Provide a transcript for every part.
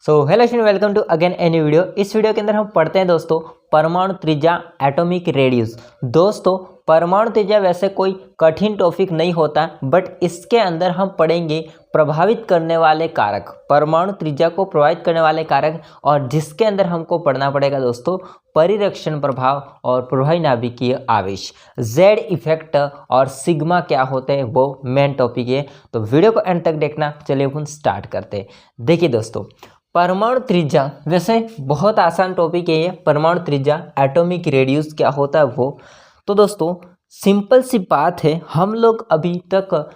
Hello student, welcome to again any video. इस video के अंदर हम पढ़ते हैं दोस्तों परमाणु त्रिज्या, एटॉमिक रेडियस। दोस्तों परमाणु त्रिज्या वैसे कोई कठिन टॉपिक नहीं होता, बट इसके अंदर हम पढ़ेंगे प्रभावित करने वाले कारक, परमाणु त्रिज्या को प्रभावित करने वाले कारक, और जिसके अंदर हमको पढ़ना पड़ेगा दोस्तों परिरक्षण प्रभाव और प्रभावी नाभिकीय आवेश, जेड इफेक्ट और सिग्मा क्या होते हैं, वो मेन टॉपिक है। तो वीडियो को एंड तक देखना। चलिए अपन स्टार्ट करते हैं। देखिए दोस्तों, परमाणु त्रिज्या वैसे बहुत आसान टॉपिक है ये। परमाणु त्रिज्या, एटॉमिक रेडियस क्या होता है वो। तो दोस्तों सिंपल सी बात है, हम लोग अभी तक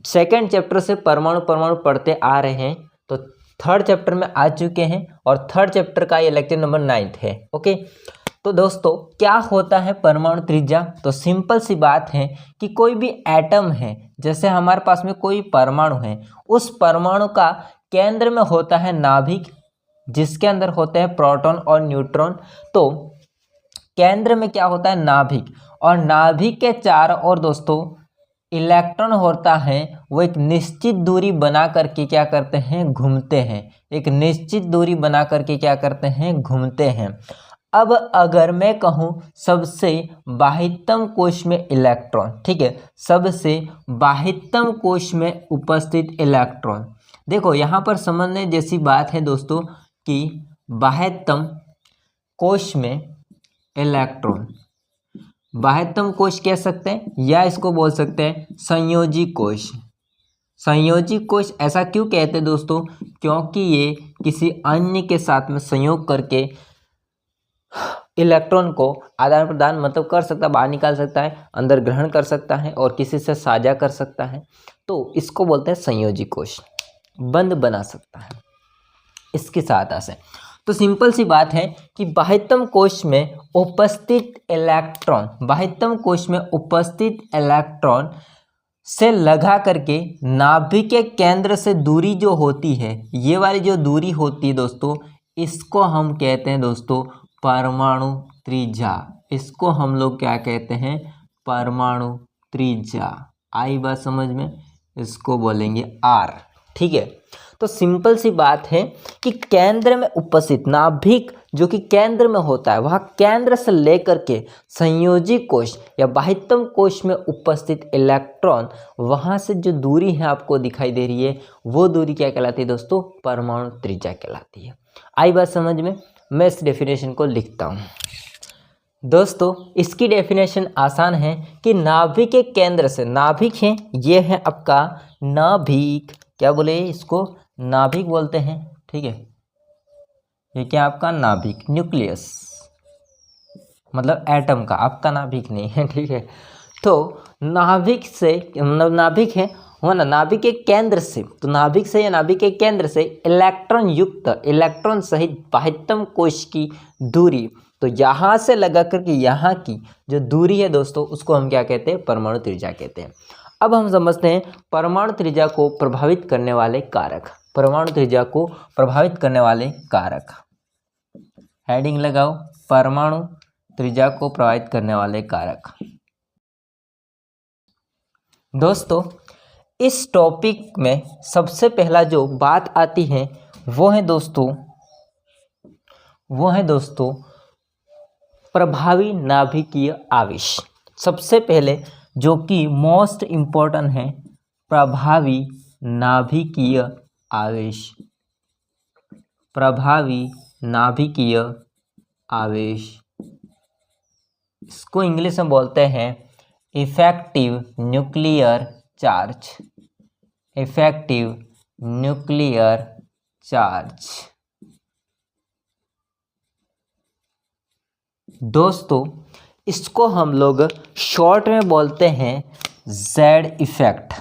सेकंड चैप्टर से परमाणु पढ़ते आ रहे हैं, तो थर्ड चैप्टर में आ चुके हैं और थर्ड चैप्टर का ये लेक्चर नंबर 9 है। ओके, तो दोस्तों क्या होता है परमाणु त्रिज्या। तो सिंपल सी बात है कि कोई भी एटम है, जैसे हमारे पास में कोई परमाणु है, उस परमाणु का केंद्र में होता है नाभिक, जिसके अंदर होते हैं प्रोटॉन और न्यूट्रॉन। तो केंद्र में क्या होता है, नाभिक, और नाभिक के चारों ओर दोस्तों इलेक्ट्रॉन होता है, वो एक निश्चित दूरी बना करके क्या करते हैं, घूमते हैं। एक निश्चित दूरी बना करके क्या करते हैं, घूमते हैं। अब अगर मैं कहूँ सबसे बाह्यतम कोश में इलेक्ट्रॉन, ठीक है, सबसे बाह्यतम कोश में उपस्थित इलेक्ट्रॉन। देखो यहाँ पर समझने जैसी बात है दोस्तों कि बाह्यतम कोश में इलेक्ट्रॉन, बाह्यतम कोश कह सकते हैं या इसको बोल सकते हैं संयोजी कोश। संयोजी कोश ऐसा क्यों कहते हैं दोस्तों, क्योंकि ये किसी अन्य के साथ में संयोग करके इलेक्ट्रॉन को आदान प्रदान मतलब कर सकता है, बाहर निकाल सकता है, अंदर ग्रहण कर सकता है और किसी से साझा कर सकता है। तो इसको बोलते हैं संयोजी कोश, बंद बना सकता है इसकी सहायता से। तो सिंपल सी बात है कि बाह्यतम कोश में उपस्थित इलेक्ट्रॉन, बाह्यतम कोश में उपस्थित इलेक्ट्रॉन से लगा करके नाभिक के केंद्र से दूरी जो होती है, ये वाली जो दूरी होती है दोस्तों, इसको हम कहते हैं दोस्तों परमाणु त्रिज्या। इसको हम लोग क्या कहते हैं, परमाणु त्रिज्या। आई बात समझ में, इसको बोलेंगे आर। ठीक है, तो सिंपल सी बात है कि केंद्र में उपस्थित नाभिक जो कि केंद्र में होता है, वह केंद्र से लेकर के संयोजी कोश या बाह्यतम कोश में उपस्थित इलेक्ट्रॉन, वहां से जो दूरी है आपको दिखाई दे रही है, वो दूरी क्या कहलाती है दोस्तों, परमाणु त्रिज्या कहलाती है। आई बात समझ में। मैं इस डेफिनेशन को लिखता हूँ दोस्तों। इसकी डेफिनेशन आसान है कि नाभिक के केंद्र से, नाभिक है ये है आपका नाभिक, क्या बोले इसको, नाभिक बोलते हैं। ठीक है, ये क्या आपका नाभिक, न्यूक्लियस मतलब एटम का, आपका नाभिक नहीं है। ठीक है, तो नाभिक से मतलब नाभिक है वो ना, नाभिक के केंद्र से, तो नाभिक से या नाभिक के केंद्र से इलेक्ट्रॉन युक्त, इलेक्ट्रॉन सहित बाह्यतम कोश की दूरी, तो यहाँ से लगा करके यहाँ की जो दूरी है दोस्तों, उसको हम क्या कहते हैं, परमाणु त्रिज्या कहते हैं। अब हम समझते हैं परमाणु त्रिज्या को प्रभावित करने वाले कारक, परमाणु त्रिज्या को प्रभावित करने वाले कारक। हेडिंग लगाओ, परमाणु त्रिज्या को प्रभावित करने वाले कारक। दोस्तों इस टॉपिक में सबसे पहला जो बात आती है वो है दोस्तों प्रभावी नाभिकीय आवेश। सबसे पहले जो कि मोस्ट इम्पोर्टेंट है, प्रभावी नाभिकीय आवेश, प्रभावी नाभिकीय आवेश। इसको इंग्लिश में बोलते हैं effective nuclear charge, effective nuclear charge. दोस्तों इसको हम लोग शॉर्ट में बोलते हैं जेड इफेक्ट,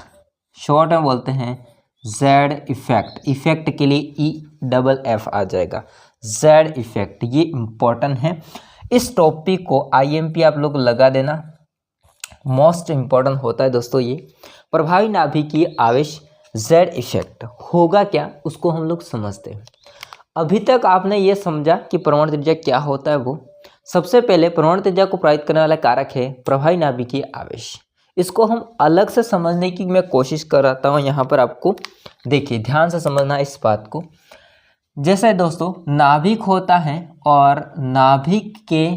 शॉर्ट में बोलते हैं जेड इफेक्ट। इफेक्ट के लिए EFF आ जाएगा, जेड इफेक्ट। ये इम्पोर्टेंट है, इस टॉपिक को IMP आप लोग लगा देना, मोस्ट इम्पोर्टेंट होता है दोस्तों ये। प्रभावी नाभिकीय आवेश जेड इफेक्ट होगा क्या, उसको हम लोग समझते हैं। अभी तक आपने ये समझा कि परमाणु त्रिज्या क्या होता है वो। सबसे पहले परमाणु त्रिज्या को प्रभावित करने वाला कारक है प्रभावी नाभिकीय आवेश। इसको हम अलग से समझने की मैं कोशिश कर रहा हूँ यहाँ पर, आपको देखिए ध्यान से समझना इस बात को। जैसे दोस्तों नाभिक होता है और नाभिक के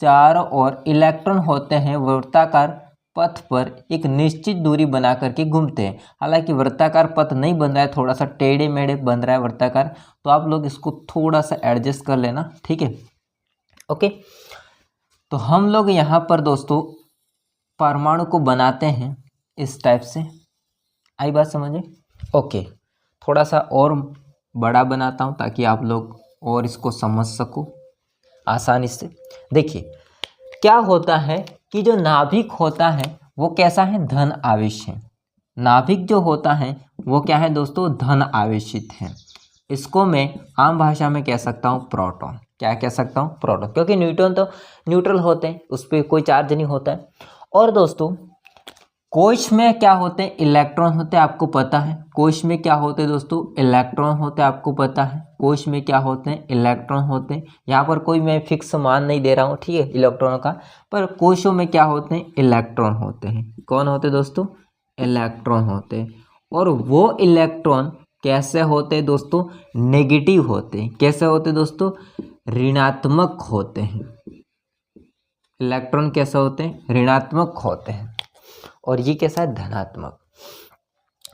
चारों ओर इलेक्ट्रॉन होते हैं, वृत्ताकार पथ पर एक निश्चित दूरी बना करके घूमते हैं। हालांकि वृत्ताकार पथ नहीं बन रहा है, थोड़ा सा टेढ़े मेढ़े बन रहा है वृत्ताकार, तो आप लोग इसको थोड़ा सा एडजस्ट कर लेना, ठीक है। ओके, तो हम लोग यहाँ पर दोस्तों परमाणु को बनाते हैं इस टाइप से। आई बात समझे? ओके, थोड़ा सा और बड़ा बनाता हूँ ताकि आप लोग और इसको समझ सको आसानी से। देखिए क्या होता है कि जो नाभिक होता है वो कैसा है, धन आवेश है। नाभिक जो होता है वो क्या है दोस्तों, धन आवेशित है। इसको मैं आम भाषा में कह सकता हूँ प्रोटॉन। क्या कह सकता हूँ, प्रोटॉन, क्योंकि न्यूट्रॉन तो न्यूट्रल होते हैं, उस पर कोई चार्ज नहीं होता है। और दोस्तों कोश में क्या होते हैं, इलेक्ट्रॉन होते हैं, आपको पता है। कोश में क्या होते हैं दोस्तों, इलेक्ट्रॉन होते हैं, आपको पता है। कोश में क्या होते हैं, इलेक्ट्रॉन होते हैं। यहाँ पर कोई मैं फिक्स मान नहीं दे रहा हूँ, ठीक है, इलेक्ट्रॉन का, पर कोशों में क्या होते हैं, इलेक्ट्रॉन होते हैं। कौन होते हैं दोस्तों, इलेक्ट्रॉन होते हैं। और वो इलेक्ट्रॉन कैसे होते हैं दोस्तों, नेगेटिव होते हैं। कैसे होते हैं दोस्तों, ऋणात्मक होते हैं। इलेक्ट्रॉन कैसे होते हैं, ऋणात्मक होते हैं। और ये कैसा है, धनात्मक।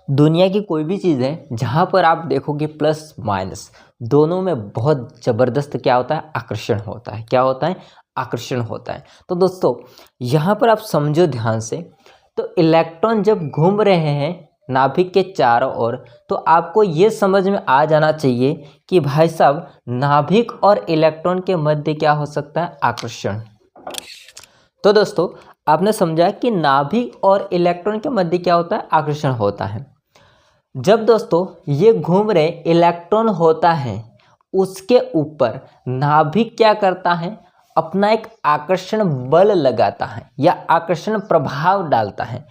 दुनिया की कोई भी चीज़ है जहाँ पर आप देखोगे प्लस माइनस दोनों में बहुत ज़बरदस्त क्या होता है, आकर्षण होता है। क्या होता है, आकर्षण होता है। तो दोस्तों यहाँ पर आप समझो ध्यान से, तो इलेक्ट्रॉन जब घूम रहे हैं नाभिक के चारों ओर, तो आपको ये समझ में आ जाना चाहिए कि भाई साहब नाभिक और इलेक्ट्रॉन के मध्य क्या हो सकता है, आकर्षण। तो दोस्तों आपने समझा कि नाभिक और इलेक्ट्रॉन के मध्य क्या होता है, आकर्षण होता है। जब दोस्तों ये घूम रहे इलेक्ट्रॉन होता है, उसके ऊपर नाभिक क्या करता है, अपना एक आकर्षण बल लगाता है या आकर्षण प्रभाव डालता है।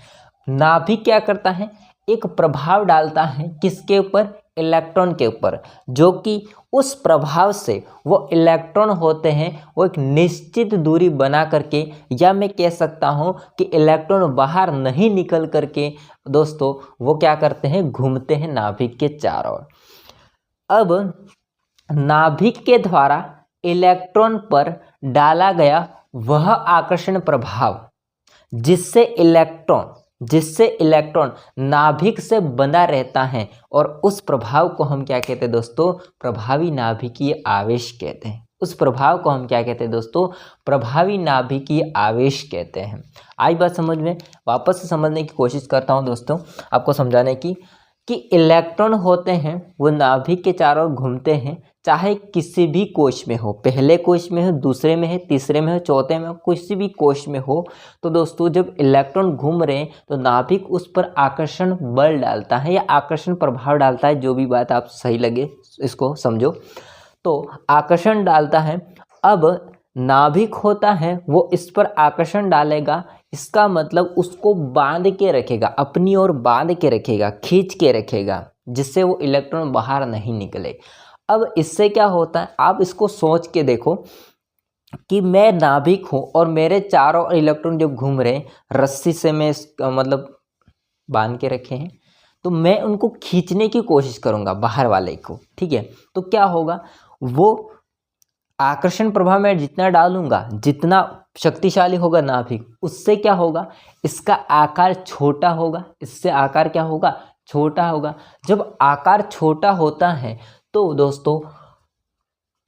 नाभिक क्या करता है, एक प्रभाव डालता है किसके ऊपर, इलेक्ट्रॉन के ऊपर, जो कि उस प्रभाव से वो इलेक्ट्रॉन होते हैं वो एक निश्चित दूरी बना करके, या मैं कह सकता हूँ कि इलेक्ट्रॉन बाहर नहीं निकल करके दोस्तों वो क्या करते हैं, घूमते हैं नाभिक के चारों ओर। अब नाभिक के द्वारा इलेक्ट्रॉन पर डाला गया वह आकर्षण प्रभाव जिससे इलेक्ट्रॉन नाभिक से बंधा रहता है, और उस प्रभाव को हम क्या कहते हैं दोस्तों, प्रभावी नाभिकीय आवेश कहते हैं। उस प्रभाव को हम क्या कहते हैं दोस्तों, प्रभावी नाभिकीय आवेश कहते हैं। आई बात समझ में? वापस से समझने की कोशिश करता हूं दोस्तों, आपको समझाने की, कि इलेक्ट्रॉन होते हैं वो नाभिक के चारों ओर घूमते हैं, चाहे किसी भी कोश में हो, पहले कोश में हो, दूसरे में है, तीसरे में हो, चौथे में हो, किसी भी कोश में हो। तो दोस्तों जब इलेक्ट्रॉन घूम रहे हैं तो नाभिक उस पर आकर्षण बल डालता है या आकर्षण प्रभाव डालता है, जो भी बात आप सही लगे इसको समझो। तो आकर्षण डालता है। अब नाभिक होता है वो इस पर आकर्षण डालेगा, इसका मतलब उसको बांध के रखेगा, अपनी ओर बांध के रखेगा, खींच के रखेगा, जिससे वो इलेक्ट्रॉन बाहर नहीं निकले। अब इससे क्या होता है, आप इसको सोच के देखो कि मैं नाभिक हूँ और मेरे चारों इलेक्ट्रॉन जब घूम रहे हैं, रस्सी से मैं मतलब बांध के रखे हैं, तो मैं उनको खींचने की कोशिश करूँगा बाहर वाले को, ठीक है। तो क्या होगा, वो आकर्षण प्रभाव मैं जितना डालूंगा, जितना शक्तिशाली होगा नाभिक, उससे क्या होगा, इसका आकार छोटा होगा, इससे आकार क्या होगा, छोटा होगा। जब आकार छोटा होता है तो दोस्तों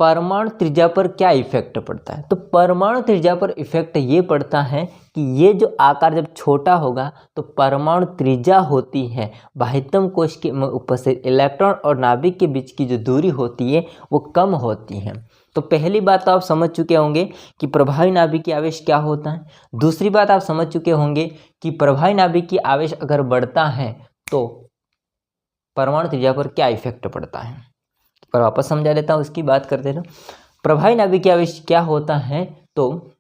परमाणु त्रिज्या पर क्या इफेक्ट पड़ता है, तो परमाणु त्रिज्या पर इफेक्ट ये पड़ता है कि ये जो आकार जब छोटा होगा तो परमाणु त्रिज्या होती है बाह्यतम कोश के उपस्थित इलेक्ट्रॉन और नाभिक के बीच की जो दूरी होती है वो कम होती है। तो पहली बात तो आप समझ चुके होंगे कि प्रभावी नाभिकीय आवेश क्या होता है। दूसरी बात आप समझ चुके होंगे कि प्रभावी नाभिकीय आवेश अगर बढ़ता है तो परमाणु त्रिज्या पर क्या इफेक्ट पड़ता है। पर वापस समझा देता हूँ, उसकी बात करते हैं। प्रभावी नाभिकीय आवेश क्या होता है, तो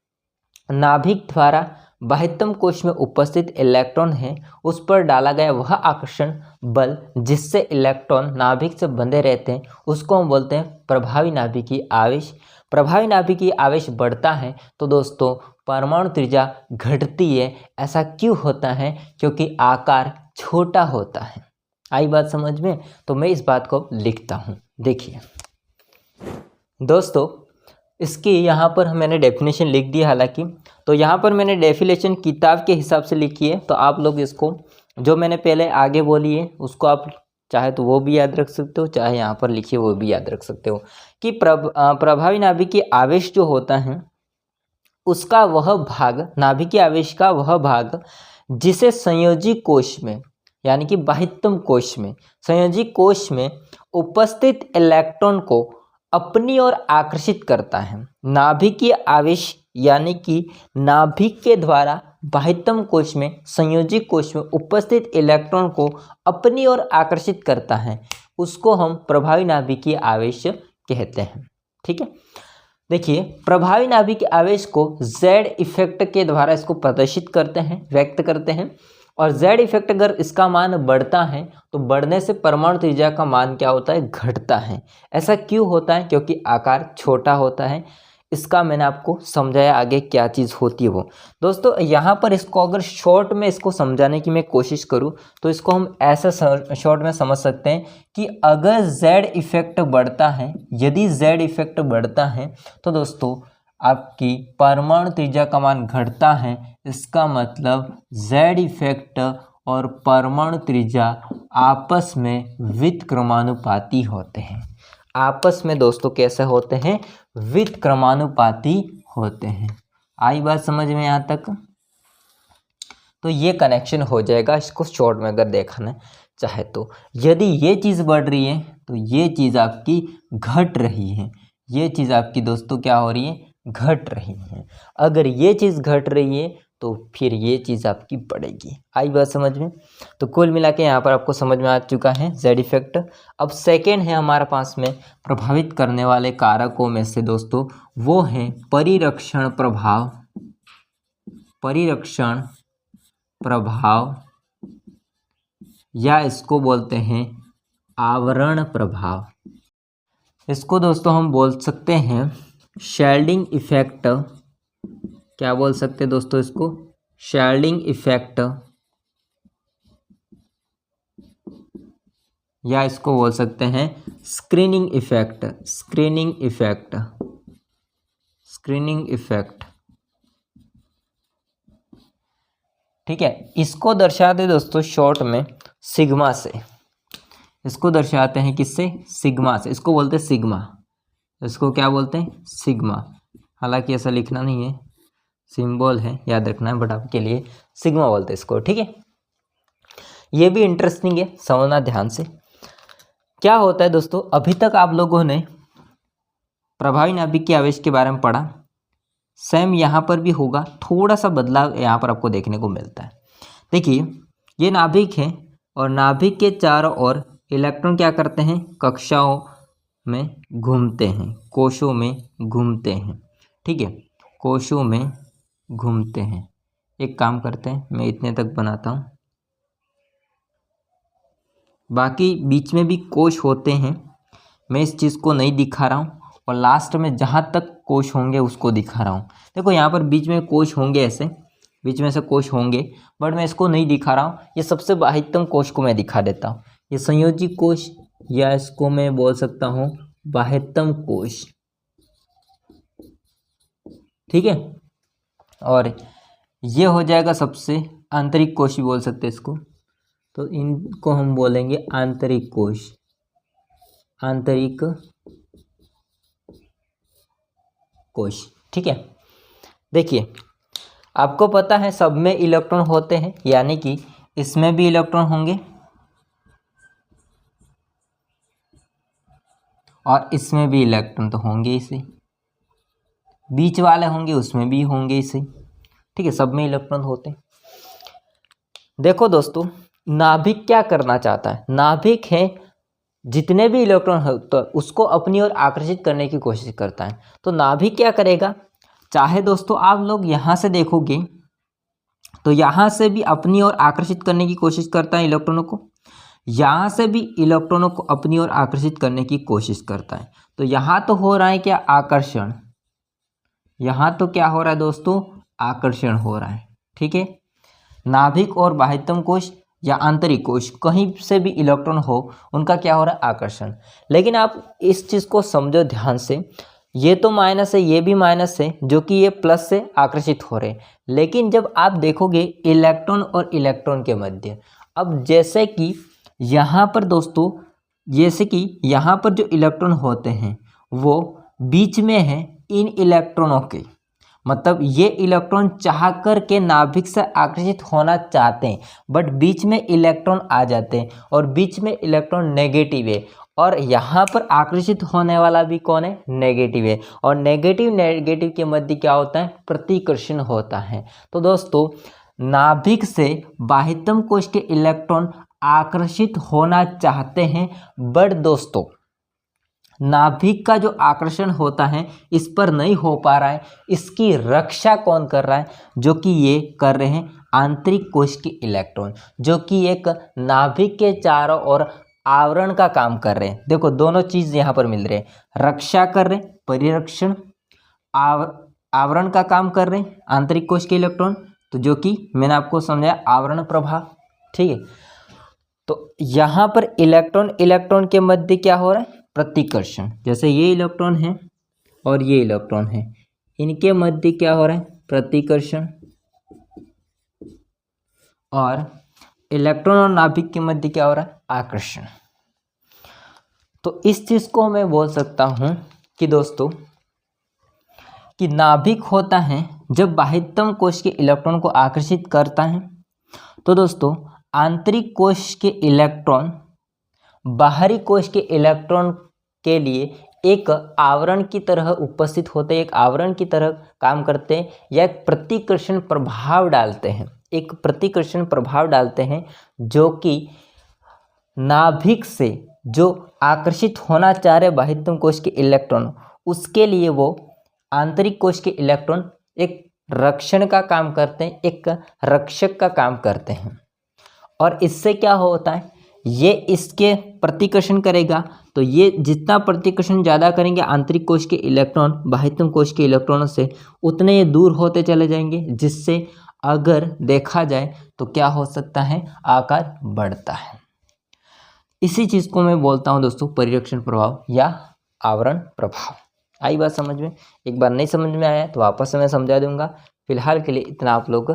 नाभिक द्वारा बाह्यतम कोश में उपस्थित इलेक्ट्रॉन है उस पर डाला गया वह आकर्षण बल जिससे इलेक्ट्रॉन नाभिक से बंधे रहते हैं, उसको हम बोलते हैं प्रभावी नाभिकीय आवेश। प्रभावी नाभिकीय आवेश बढ़ता है तो दोस्तों परमाणु त्रिज्या घटती है। ऐसा क्यों होता है, क्योंकि आकार छोटा होता है। आई बात समझ में? तो मैं इस बात को लिखता हूँ, देखिए दोस्तों इसकी यहाँ पर मैंने डेफिनेशन लिख दी हालांकि, तो यहाँ पर मैंने डेफिनेशन किताब के हिसाब से लिखी है, तो आप लोग इसको जो मैंने पहले आगे बोली है उसको आप चाहे तो वो भी याद रख सकते हो, चाहे यहाँ पर लिखिए वो भी याद रख सकते हो कि प्रभावी नाभिकीय आवेश जो होता है उसका वह भाग, नाभिकीय आवेश का वह भाग जिसे संयोजी कोश में यानी कि बाह्यतम कोश में, संयोजी कोश में उपस्थित इलेक्ट्रॉन को अपनी ओर आकर्षित करता है। नाभिकीय आवेश यानी कि नाभिक के द्वारा बाह्यतम कोश में, संयोजी कोश में उपस्थित इलेक्ट्रॉन को अपनी ओर आकर्षित करता है, उसको हम प्रभावी नाभिकीय आवेश कहते हैं। ठीक है, देखिए प्रभावी नाभिकीय आवेश को जेड इफेक्ट के द्वारा इसको प्रदर्शित करते हैं, व्यक्त करते हैं। और जेड इफेक्ट अगर इसका मान बढ़ता है तो बढ़ने से परमाणु त्रिज्या का मान क्या होता है, घटता है। ऐसा क्यों होता है, क्योंकि आकार छोटा होता है। इसका मैंने आपको समझाया आगे क्या चीज़ होती है वो। दोस्तों यहाँ पर इसको अगर शॉर्ट में इसको समझाने की मैं कोशिश करूँ तो इसको हम ऐसा शॉर्ट में समझ सकते हैं कि अगर जेड इफेक्ट बढ़ता है, यदि जेड इफेक्ट बढ़ता है तो दोस्तों आपकी परमाणु त्रिज्या का मान घटता है। इसका मतलब जेड इफेक्ट और परमाणु त्रिज्या आपस में व्युत्क्रमानुपाती होते हैं। आपस में दोस्तों कैसे होते हैं, व्युत्क्रमानुपाती होते हैं। आई बात समझ में यहाँ तक? तो ये कनेक्शन हो जाएगा इसको शॉर्ट में अगर देखना चाहे तो। यदि ये चीज़ बढ़ रही है तो ये चीज़ आपकी घट रही है, ये चीज़ आपकी दोस्तों क्या हो रही है, घट रही है। अगर ये चीज़ घट रही है तो फिर ये चीज़ आपकी बढ़ेगी। आई बात समझ में? तो कुल मिला के यहाँ पर आपको समझ में आ चुका है जेड इफेक्ट। अब सेकेंड है हमारे पास में प्रभावित करने वाले कारकों में से दोस्तों, वो है परिरक्षण प्रभाव, परिरक्षण प्रभाव या इसको बोलते हैं आवरण प्रभाव। इसको दोस्तों हम बोल सकते हैं शेल्डिंग इफेक्ट। क्या बोल सकते हैं दोस्तों इसको, शेल्डिंग इफेक्ट, या इसको बोल सकते हैं screening effect, screening effect, screening effect. ठीक है, इसको दर्शाते दोस्तों शॉर्ट में सिग्मा से, इसको दर्शाते हैं किससे, सिग्मा से। इसको बोलते हैं सिग्मा, इसको क्या बोलते हैं, सिग्मा। हालांकि ऐसा लिखना नहीं है, सिंबल है, याद रखना है, बट आपके लिए सिग्मा बोलते हैं इसको। ठीक है, ये भी इंटरेस्टिंग है, समझना ध्यान से। क्या होता है दोस्तों, अभी तक आप लोगों ने प्रभावी नाभिकीय आवेश के बारे में पढ़ा, सेम यहाँ पर भी होगा, थोड़ा सा बदलाव यहाँ पर आपको देखने को मिलता है। देखिए ये नाभिक है और नाभिक के चारों ओर इलेक्ट्रॉन क्या करते हैं, कक्षाओं में घूमते हैं, कोशों में घूमते हैं। ठीक है, कोशों में घूमते हैं। एक काम करते हैं, मैं इतने तक बनाता हूँ, बाकी बीच में भी कोश होते हैं, मैं इस चीज़ को नहीं दिखा रहा हूँ, और लास्ट में जहाँ तक कोश होंगे उसको दिखा रहा हूँ। देखो यहाँ पर बीच में कोश होंगे, ऐसे बीच में से कोश होंगे, बट मैं इसको नहीं दिखा रहा हूँ। ये सबसे बाह्यतम कोश को मैं दिखा देता हूँ, ये संयोजी कोश, या इसको मैं बोल सकता हूँ बाह्यतम कोश। ठीक है, और ये हो जाएगा सबसे आंतरिक कोश भी बोल सकते हैं इसको, तो इनको हम बोलेंगे आंतरिक कोश, आंतरिक कोश। ठीक है, देखिए आपको पता है सब में इलेक्ट्रॉन होते हैं, यानी कि इसमें भी इलेक्ट्रॉन होंगे और इसमें भी इलेक्ट्रॉन तो होंगे इसे, बीच वाले होंगे उसमें भी होंगे इसे। ठीक है, सब में इलेक्ट्रॉन होते हैं। देखो दोस्तों नाभिक क्या करना चाहता है, नाभिक है जितने भी इलेक्ट्रॉन होते हैं उसको अपनी ओर आकर्षित करने की कोशिश करता है। तो नाभिक क्या करेगा, चाहे दोस्तों आप लोग यहाँ से देखोगे तो यहाँ से भी अपनी ओर आकर्षित करने की कोशिश करता है इलेक्ट्रॉनों को, यहाँ से भी इलेक्ट्रॉनों को अपनी ओर आकर्षित करने की कोशिश करता है। तो यहाँ तो हो रहा है क्या, आकर्षण, यहाँ तो क्या हो रहा है दोस्तों, आकर्षण हो रहा है। ठीक है, नाभिक और बाह्यतम कोश या आंतरिक कोश कहीं से भी इलेक्ट्रॉन हो उनका क्या हो रहा है आकर्षण। लेकिन आप इस चीज़ को समझो ध्यान से, ये तो माइनस है, ये भी माइनस है, जो कि ये प्लस से आकर्षित हो रहे हैं। लेकिन जब आप देखोगे इलेक्ट्रॉन और इलेक्ट्रॉन के मध्य, अब जैसे कि यहाँ पर दोस्तों, जैसे कि यहाँ पर जो इलेक्ट्रॉन होते हैं वो बीच में हैं इन इलेक्ट्रॉनों के, मतलब ये इलेक्ट्रॉन चाह कर के नाभिक से आकर्षित होना चाहते हैं, बट बीच में इलेक्ट्रॉन आ जाते हैं और बीच में इलेक्ट्रॉन नेगेटिव है, और यहाँ पर आकर्षित होने वाला भी कौन है, नेगेटिव है। और नेगेटिव के मध्य क्या होता है, प्रतिकर्षण होता है। तो दोस्तों नाभिक से बाह्यतम कोश के इलेक्ट्रॉन आकर्षित होना चाहते हैं, बट दोस्तों नाभिक का जो आकर्षण होता है इस पर नहीं हो पा रहा है। इसकी रक्षा कौन कर रहा है, जो कि ये कर रहे हैं आंतरिक कोश के इलेक्ट्रॉन, जो कि एक नाभिक के चारों ओर आवरण का काम कर रहे हैं। देखो दोनों चीज़ यहाँ पर मिल रहे हैं, रक्षा कर रहे हैं, परिरक्षण, आवरण का काम कर रहे हैं आंतरिक कोश के इलेक्ट्रॉन, तो जो कि मैंने आपको समझाया आवरण प्रभाव। ठीक है, तो यहाँ पर इलेक्ट्रॉन के मध्य क्या हो रहा है, प्रतिकर्षण। जैसे ये इलेक्ट्रॉन है और ये इलेक्ट्रॉन है, इनके मध्य क्या हो रहा है, प्रतिकर्षण। और इलेक्ट्रॉन और नाभिक के मध्य क्या हो रहा है, आकर्षण। तो इस चीज को मैं बोल सकता हूं कि दोस्तों कि नाभिक होता है जब बाह्यतम कोश के इलेक्ट्रॉन को आकर्षित करता है, तो दोस्तों आंतरिक कोश के इलेक्ट्रॉन बाहरी कोश के इलेक्ट्रॉन के लिए एक आवरण की तरह उपस्थित होते हैं, एक आवरण की तरह काम करते हैं, या एक प्रतिकर्षण प्रभाव डालते हैं, एक प्रतिकर्षण प्रभाव डालते हैं, जो कि नाभिक से जो आकर्षित होना चाह रहे बाह्यतम कोश के इलेक्ट्रॉन, उसके लिए वो आंतरिक कोश के इलेक्ट्रॉन एक रक्षण का काम करते हैं, एक रक्षक का काम करते हैं। और इससे क्या होता है, ये इसके प्रतिकर्षण करेगा, तो ये जितना प्रतिकर्षण ज़्यादा करेंगे आंतरिक कोश के इलेक्ट्रॉन बाह्यतम कोश के इलेक्ट्रॉनों से, उतने ये दूर होते चले जाएंगे, जिससे अगर देखा जाए तो क्या हो सकता है, आकार बढ़ता है। इसी चीज़ को मैं बोलता हूँ दोस्तों परिरक्षण प्रभाव या आवरण प्रभाव। आई बात समझ में? एक बार नहीं समझ में आया तो वापस से मैं समझा दूंगा। फिलहाल के लिए इतना आप लोग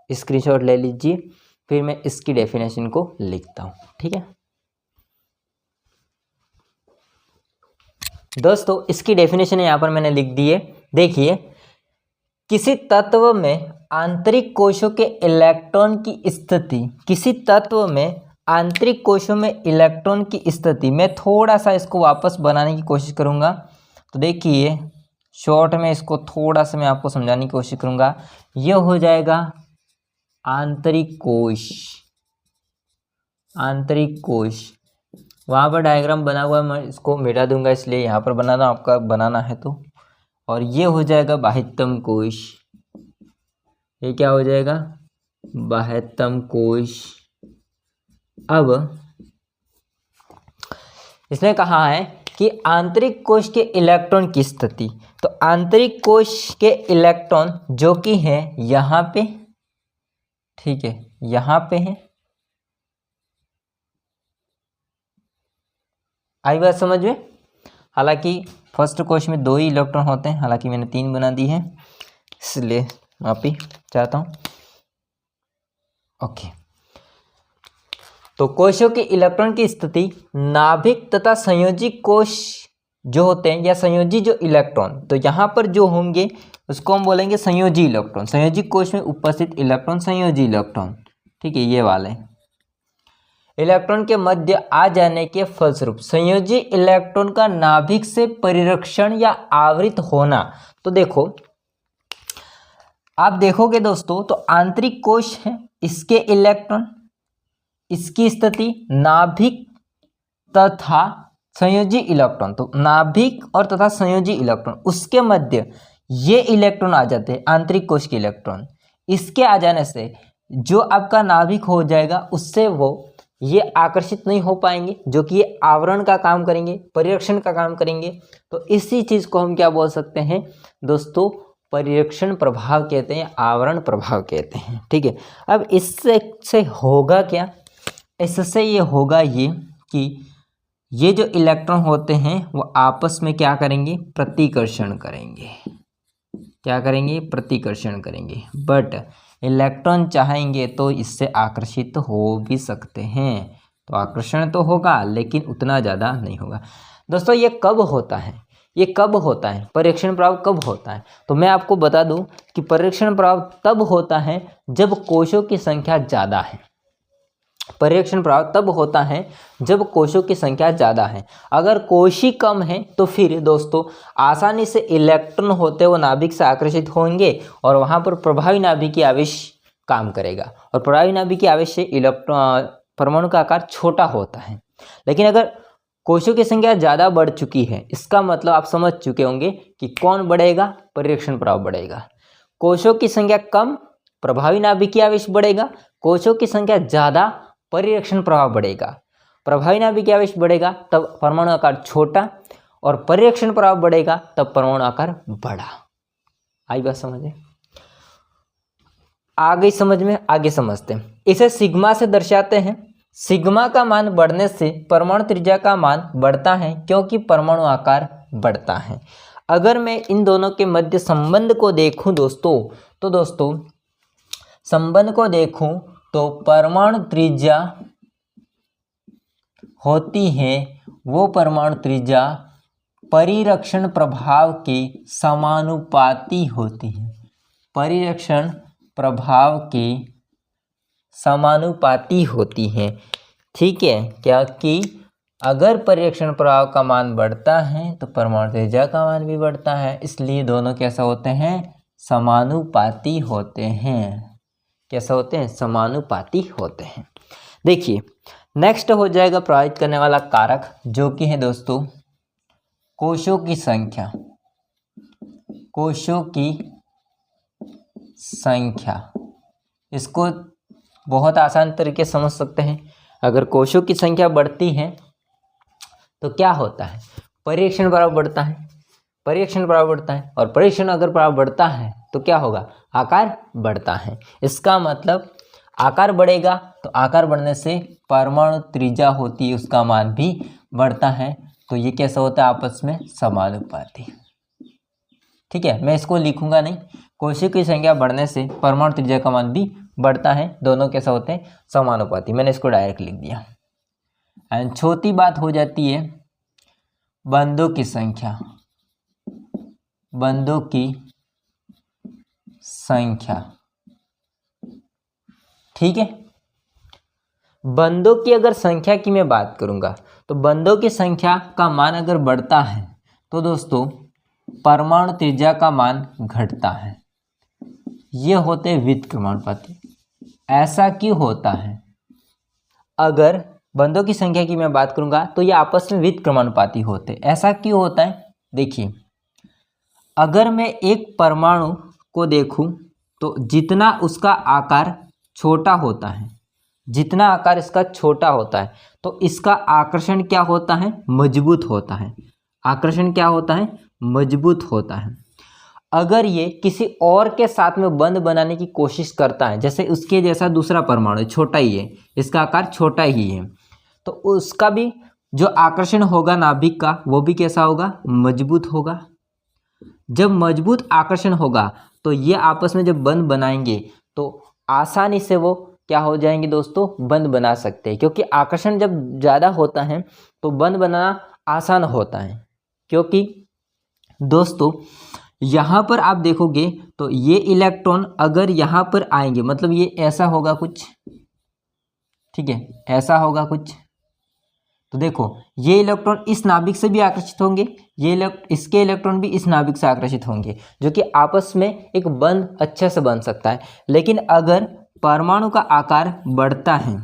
स्क्रीनशॉट ले लीजिए, फिर मैं इसकी डेफिनेशन को लिखता हूँ। ठीक है दोस्तों, इसकी डेफिनेशन यहाँ पर मैंने लिख दी है। देखिए, किसी तत्व में आंतरिक कोशों के इलेक्ट्रॉन की स्थिति, किसी तत्व में आंतरिक कोशों में इलेक्ट्रॉन की स्थिति, मैं थोड़ा सा इसको वापस बनाने की कोशिश करूँगा। तो देखिए शॉर्ट में इसको थोड़ा सा मैं आपको समझाने की कोशिश करूँगा। यह हो जाएगा आंतरिक कोश, आंतरिक कोश। वहाँ पर डायग्राम बना हुआ है, मैं इसको मिटा दूंगा, इसलिए यहाँ पर बनाना आपका बनाना है तो। और ये हो जाएगा बाह्यतम कोश, ये क्या हो जाएगा, बाह्यतम कोश। अब इसने कहा है कि आंतरिक कोश के इलेक्ट्रॉन की स्थिति, तो आंतरिक कोश के इलेक्ट्रॉन जो कि है यहाँ पे, ठीक है, यहाँ पे है। आई बात समझ में? हालांकि फर्स्ट कोश में 2 ही इलेक्ट्रॉन होते हैं, हालांकि मैंने 3 बना दी है, इसलिए माफी चाहता हूँ। ओके, तो कोशों के इलेक्ट्रॉन की स्थिति नाभिक तथा संयोजी कोश जो होते हैं, या संयोजी जो इलेक्ट्रॉन, तो यहाँ पर जो होंगे उसको हम बोलेंगे संयोजी इलेक्ट्रॉन। संयोजी कोश में उपस्थित इलेक्ट्रॉन संयोजी इलेक्ट्रॉन, ठीक है, ये वाले इलेक्ट्रॉन के मध्य आ जाने के फलस्वरूप संयोजी इलेक्ट्रॉन का नाभिक से परिरक्षण या आवृत होना। तो देखो, आप देखोगे दोस्तों, तो आंतरिक कोश है, इसके इलेक्ट्रॉन, इसकी स्थिति नाभिक तथा संयोजी इलेक्ट्रॉन, तो नाभिक और तथा संयोजी इलेक्ट्रॉन, उसके मध्य ये इलेक्ट्रॉन आ जाते हैं, आंतरिक कोश के इलेक्ट्रॉन। इसके आ जाने से जो आपका नाभिक हो जाएगा, उससे वो ये आकर्षित नहीं हो पाएंगे, जो कि ये आवरण का काम करेंगे, परिरक्षण का काम करेंगे। तो इसी चीज को हम क्या बोल सकते हैं दोस्तों, परिरक्षण प्रभाव कहते हैं, आवरण प्रभाव कहते हैं। ठीक है, अब इससे होगा क्या, इससे ये होगा ये कि ये जो इलेक्ट्रॉन होते हैं वो आपस में क्या करेंगे, प्रतिकर्षण करेंगे। क्या करेंगे, प्रतिकर्षण करेंगे। बट इलेक्ट्रॉन चाहेंगे तो इससे आकर्षित हो भी सकते हैं। तो आकर्षण तो होगा लेकिन उतना ज़्यादा नहीं होगा। दोस्तों ये कब होता है, ये कब होता है, परीक्षण प्रभाव कब होता है? तो मैं आपको बता दूं कि परीक्षण प्रभाव तब होता है जब कोशों की संख्या ज़्यादा है। परीक्षण प्रभाव तब होता है जब कोशों की संख्या ज़्यादा है। अगर कोश ही कम है तो फिर दोस्तों आसानी से इलेक्ट्रॉन होते वो नाभिक से आकर्षित होंगे और वहाँ पर प्रभावी नाभिकीय आवेश काम करेगा। और प्रभावी नाभिकीय आवेश से इलेक्ट्रॉन परमाणु का आकार छोटा होता है। लेकिन अगर कोशों की संख्या ज़्यादा बढ़ चुकी है, इसका मतलब आप समझ चुके होंगे कि कौन बढ़ेगा, परीक्षण प्रभाव बढ़ेगा। कोशों की संख्या कम, प्रभावी नाभिकीय आवेश बढ़ेगा। कोशों की संख्या ज़्यादा, परिरक्षण प्रभाव बढ़ेगा। प्रभावी नाभिकीय आवेश बढ़ेगा तब परमाणु आकार छोटा, और परिरक्षण प्रभाव बढ़ेगा तब परमाणु आकार बड़ा। आई बात समझे? आ गई समझ में? आगे समझते हैं। इसे सिग्मा से दर्शाते हैं। सिग्मा का मान बढ़ने से परमाणु त्रिज्या का मान बढ़ता है क्योंकि परमाणु आकार बढ़ता है। अगर मैं इन दोनों के मध्य संबंध को देखूं दोस्तों, तो दोस्तों संबंध को देखूं तो परमाणु त्रिज्या होती है वो परमाणु त्रिज्या परिरक्षण प्रभाव के समानुपाती होती है। परिरक्षण प्रभाव के समानुपाती होती है। ठीक है, क्या कि अगर परिरक्षण प्रभाव का मान बढ़ता है तो परमाणु त्रिज्या का मान भी बढ़ता है, इसलिए दोनों कैसा होते हैं, समानुपाती होते हैं। कैसा होते हैं, समानुपाती होते हैं। देखिए नेक्स्ट हो जाएगा प्रभावित करने वाला कारक, जो कि है दोस्तों कोशों की संख्या। कोशों की संख्या, इसको बहुत आसान तरीके से समझ सकते हैं। अगर कोशों की संख्या बढ़ती है तो क्या होता है, परिरक्षण प्रभाव बढ़ता है। परिरक्षण प्रभाव बढ़ता है, और परिरक्षण अगर प्रभाव बढ़ता है तो क्या होगा, आकार बढ़ता है। इसका मतलब आकार बढ़ेगा तो आकार बढ़ने से परमाणु त्रिज्या होती है उसका मान भी बढ़ता है। तो ये कैसा होता है, आपस में समानुपाती। ठीक है, मैं इसको लिखूंगा नहीं। कोशिका की संख्या बढ़ने से परमाणु त्रिज्या का मान भी बढ़ता है, दोनों कैसा होते हैं, समानुपाती। मैंने इसको डायरेक्ट लिख दिया। एंड चौथी बात हो जाती है बंधों की संख्या। बंधों की संख्या, ठीक है। बंधों की अगर संख्या की मैं बात करूंगा तो बंधों की संख्या का मान अगर बढ़ता है तो दोस्तों परमाणु त्रिज्या का मान घटता है। ये होते व्युत्क्रमानुपाती। ऐसा क्यों होता है, अगर बंधों की संख्या की मैं बात करूंगा तो ये आपस में व्युत्क्रमानुपाती होते। ऐसा क्यों होता है, देखिए अगर मैं एक परमाणु को देखूं तो जितना उसका आकार छोटा होता है, जितना आकार इसका छोटा होता है तो इसका आकर्षण क्या होता है, मजबूत होता है। आकर्षण क्या होता है, मजबूत होता है। अगर ये किसी और के साथ में बंध बनाने की कोशिश करता है, जैसे उसके जैसा दूसरा परमाणु छोटा ही है, इसका आकार छोटा ही है, तो उसका भी जो आकर्षण होगा नाभिक का वो भी कैसा होगा, मजबूत होगा। जब मजबूत आकर्षण होगा तो ये आपस में जब बंध बनाएंगे तो आसानी से वो क्या हो जाएंगे दोस्तों, बंध बना सकते हैं। क्योंकि आकर्षण जब ज़्यादा होता है तो बंध बनाना आसान होता है। क्योंकि दोस्तों यहाँ पर आप देखोगे तो ये इलेक्ट्रॉन अगर यहाँ पर आएंगे, मतलब ये ऐसा होगा कुछ, ठीक है, ऐसा होगा कुछ, तो देखो ये इलेक्ट्रॉन इस नाभिक से भी आकर्षित होंगे, ये इसके इलेक्ट्रॉन भी इस नाभिक से आकर्षित होंगे, जो कि आपस में एक बंध अच्छे से बन सकता है। लेकिन अगर परमाणु का आकार बढ़ता है,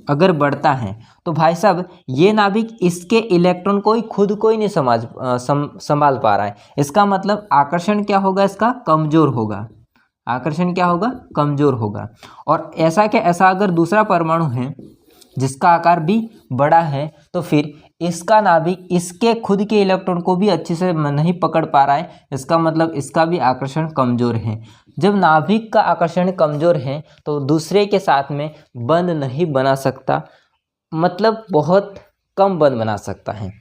अगर बढ़ता है तो भाई साहब ये नाभिक इसके इलेक्ट्रॉन को ही खुद को ही नहीं संभाल पा रहा है। इसका मतलब आकर्षण क्या होगा, इसका कमजोर होगा। आकर्षण क्या होगा, कमजोर होगा। और ऐसा क्या, ऐसा अगर दूसरा परमाणु है जिसका आकार भी बड़ा है तो फिर इसका नाभिक इसके खुद के इलेक्ट्रॉन को भी अच्छे से नहीं पकड़ पा रहा है, इसका मतलब इसका भी आकर्षण कमज़ोर है। जब नाभिक का आकर्षण कमज़ोर है तो दूसरे के साथ में बंध नहीं बना सकता, मतलब बहुत कम बंध बना सकता है।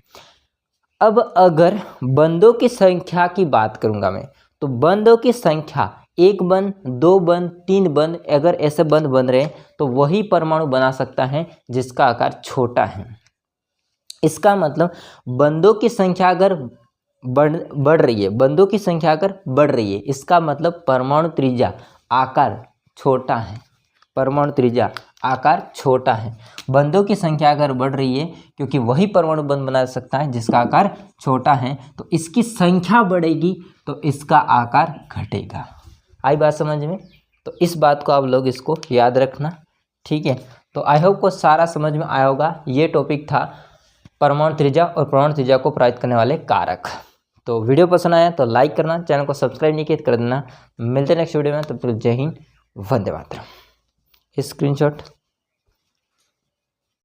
अब अगर बंधों की संख्या की बात करूंगा मैं, तो बंधों की संख्या 1 बंध, 2 बंध, 3 बंध, अगर ऐसे बंध बन रहे हैं तो वही परमाणु बना सकता है जिसका आकार छोटा है। इसका मतलब बंधों की संख्या अगर बढ़ रही है, बंधों की संख्या अगर बढ़ रही है, इसका मतलब परमाणु त्रिज्या आकार छोटा है, परमाणु त्रिज्या आकार छोटा है। बंधों की संख्या अगर बढ़ रही है, क्योंकि वही परमाणु बंध बना सकता है जिसका आकार छोटा है, तो इसकी संख्या बढ़ेगी तो इसका आकार घटेगा। आई बात समझ में? तो इस बात को आप लोग इसको याद रखना, ठीक है। तो आई होप को सारा समझ में आया होगा। ये टॉपिक था परमाणु त्रिज्या और परमाणु त्रिज्या को प्रभावित करने वाले कारक। तो वीडियो पसंद आया तो लाइक करना, चैनल को सब्सक्राइब नहीं किया तो कर देना। मिलते हैं नेक्स्ट वीडियो में, तब तक जय हिंद, वंदे मातरम। स्क्रीनशॉट